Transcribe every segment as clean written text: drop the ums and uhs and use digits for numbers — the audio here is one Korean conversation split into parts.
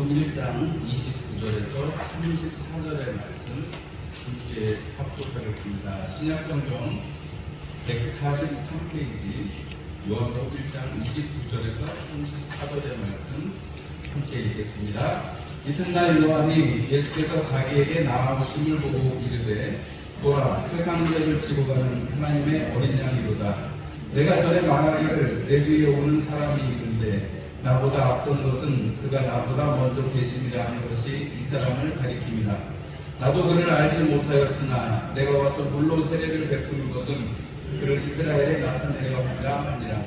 요한복음 1장 29절에서 34절의 말씀 함께 합독하겠습니다. 신약성경 143페이지 요한복음 1장 29절에서 34절의 말씀 함께 읽겠습니다. 이튿날 요한이 예수께서 자기에게 나아오심을 보고 이르되 보라, 세상 죄를 지고 가는 하나님의 어린 양이로다. 내가 전에 말하기를 내 뒤에 오는 사람이 있는데 나보다 앞선 것은 그가 나보다 먼저 계심이라 하는 것이 이 사람을 가리킴이라. 나도 그를 알지 못하였으나 내가 와서 물로 세례를 베푸는 것은 그를 이스라엘에 나타내려 함이라 하니라.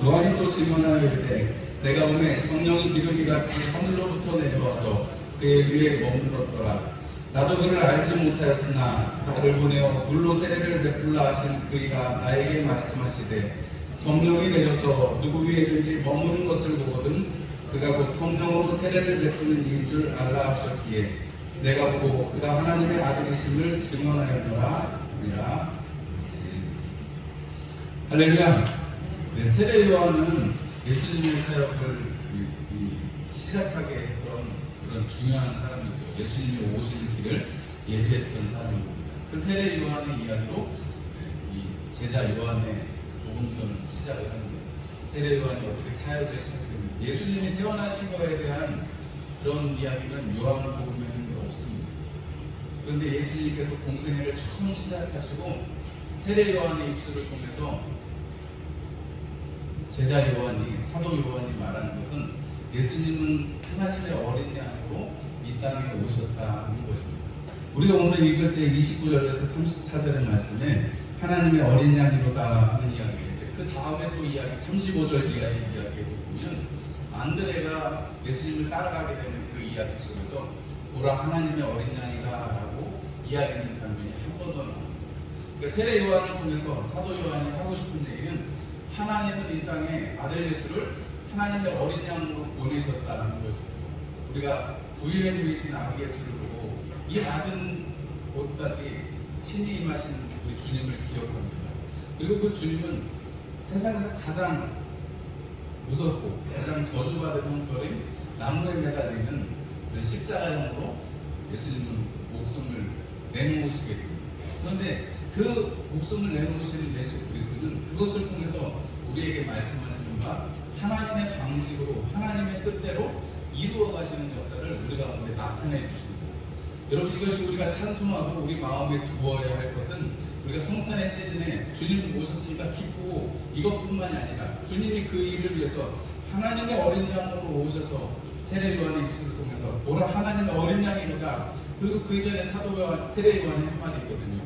요한이 또 질문하여 이르되 내가 오매 성령이 비둘기같이 하늘로부터 내려와서 그의 위에 머물렀더라. 나도 그를 알지 못하였으나 나를 보내어 물로 세례를 베풀라 하신 그이가 나에게 말씀하시되 성령이 내려서 누구 위에든지 머무는 것을 보거든 그가 곧 성령으로 세례를 베푸는 이인 줄 알라 하셨기에 내가 보고 그가 하나님의 아들이심을 증언하였노라 하니라. 할렐루야. 네, 세례 요한은 예수님의 사역을 시작하게 했던 그런 중요한 사람이죠. 예수님이 오시는 길을 예비했던 사람입니다. 그 세례 요한의 이야기로 이 제자 요한의 복음서는 시작을 합니다. 세례 요한이 어떻게 사역을 시작했는지, 예수님이 태어나신 것에 대한 그런 이야기는 요한복음에는 없습니다. 그런데 예수님께서 공생애를 처음 시작하시고 세례 요한의 입술을 통해서 제자 요한이, 사도 요한이 말하는 것은 예수님은 하나님의 어린 양으로 이 땅에 오셨다는 것입니다. 우리가 오늘 읽을 때 29절에서 34절의 말씀에 하나님의 어린 양이로다 하는 이야기인데 그 다음에 또 이야기 35절 이하의 이야기에도 보면 안드레가 예수님을 따라가게 되는 그 이야기 속에서 보라 하나님의 어린 양이다 라고 이야기하는 장면이 한 번 더 나옵니다. 그러니까 세례 요한을 통해서 사도 요한이 하고 싶은 얘기는 하나님은 이 땅에 아들 예수를 하나님의 어린 양으로 보내셨다는 것이죠. 우리가 부유해 보이신 아기 예수를 보고 이 낮은 곳까지 신이 임하신 우리 주님을 기억합니다. 그리고 그 주님은 세상에서 가장 무섭고 가장 저주받은 형벌인 나무에 매달리는 십자가형으로 예수님은 목숨을 내놓으시게 됩니다. 그런데 그 목숨을 내놓으시는 예수 그리스도는 그것을 통해서 우리에게 말씀하시는 바 하나님의 방식으로 하나님의 뜻대로 이루어 가시는 역사를 우리 가운데 나타내 주십니다. 여러분, 이것이 우리가 찬송하고 우리 마음에 두어야 할 것은 우리가 성탄의 시즌에 주님 오셨으니까 기쁘고 이것뿐만이 아니라 주님이 그 일을 위해서 하나님의 어린 양으로 오셔서 세례 요한의 입술을 통해서 보라 하나님의 어린 양이로다. 그리고 그 이전에 사도 요한, 세례 요한의 한마디 있거든요.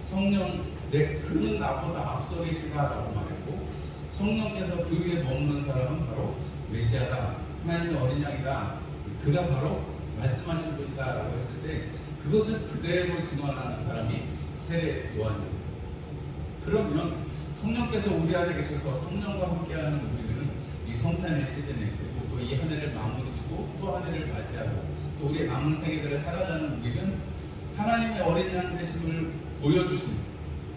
성령 그는 나보다 앞서 계시다라고 말했고 성령께서 그 위에 머무는 사람은 바로 메시아다. 하나님의 어린 양이다. 그가 바로 말씀하신 분이다 라고 했을 때 그것을 그대로 증언하는 사람이 세례 요한입니다. 그러면 성령께서 우리 안에 계셔서 성령과 함께하는 우리는 이 성탄의 시즌에 그리고 또 이 한 해를 마무리 짓고 또 한 해를 맞이하고 또 우리 남은 생애들을 살아가는 우리는 하나님의 어린 양 되심을 보여주십니다.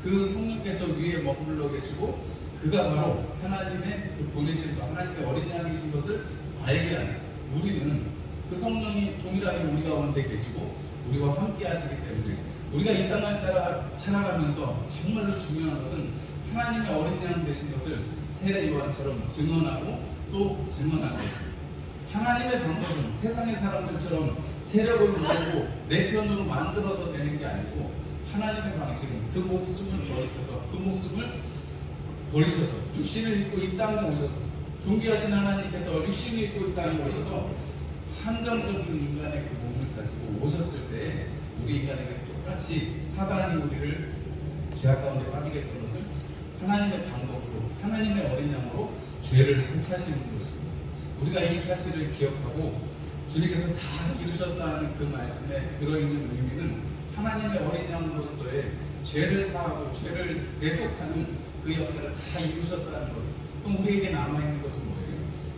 그 성령께서 위에 머물러 계시고 그가 바로 하나님의 그 보내신 것, 하나님의 어린 양이신 것을 알게 하는 우리는 그 성령이 동일하게 우리 가운데 계시고 우리와 함께 하시기 때문에 우리가 이 땅을 따라 살아가면서 정말로 중요한 것은 하나님의 어린 양 되신 것을 세례 요한처럼 증언하고 또 증언하는 것입니다. 하나님의 방법은 세상의 사람들처럼 세력을 모으고 내 편으로 만들어서 되는 게 아니고 하나님의 방식은 그 목숨을 버리셔서 육신을 입고 이 땅에 오셔서 존귀하신 하나님께서 육신을 입고 이 땅에 오셔서 한정적인 인간의 그 몸을 가지고 오셨을 때 우리 인간에게 똑같이 사단이 우리를 죄악 가운데 빠지게 했던 것을 하나님의 방법으로 하나님의 어린 양으로 죄를 속하시는 것입니다. 우리가 이 사실을 기억하고 주님께서 다 이루셨다는 그 말씀에 들어있는 의미는 하나님의 어린 양으로서의 죄를 사하고 죄를 대속하는 그 역할을 다 이루셨다는 것. 그럼 우리에게 남아있는 것은 뭐예요?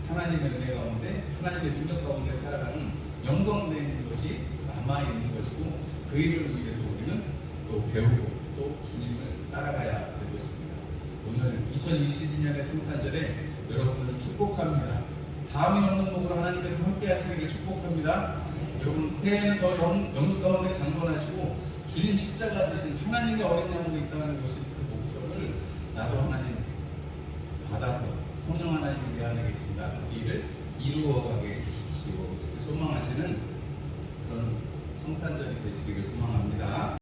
하나님의 은혜 가운데 하나님의 능력 가운데 살아가는 영광되는 것이 남아있는 것이고 그 일을 위해서 우리는 또 배우고 또 주님을 따라가야 될 것입니다. 오늘 2022년의 성탄절에 여러분을 축복합니다. 다음이 없는 복으로 하나님께서 함께 하시기를 축복합니다. 여러분 새해에는 더 영육 가운데 강건하시고 주님 십자가 되신 하나님의 어린 양으로 이 땅에 오신 그 목적을 나도 하나님 받아서 성령 하나님이 내 안에 계신 나도 이를 이루어가게 해주십시오. 이렇게 소망하시는 그런 성탄절이 되시기를 소망합니다.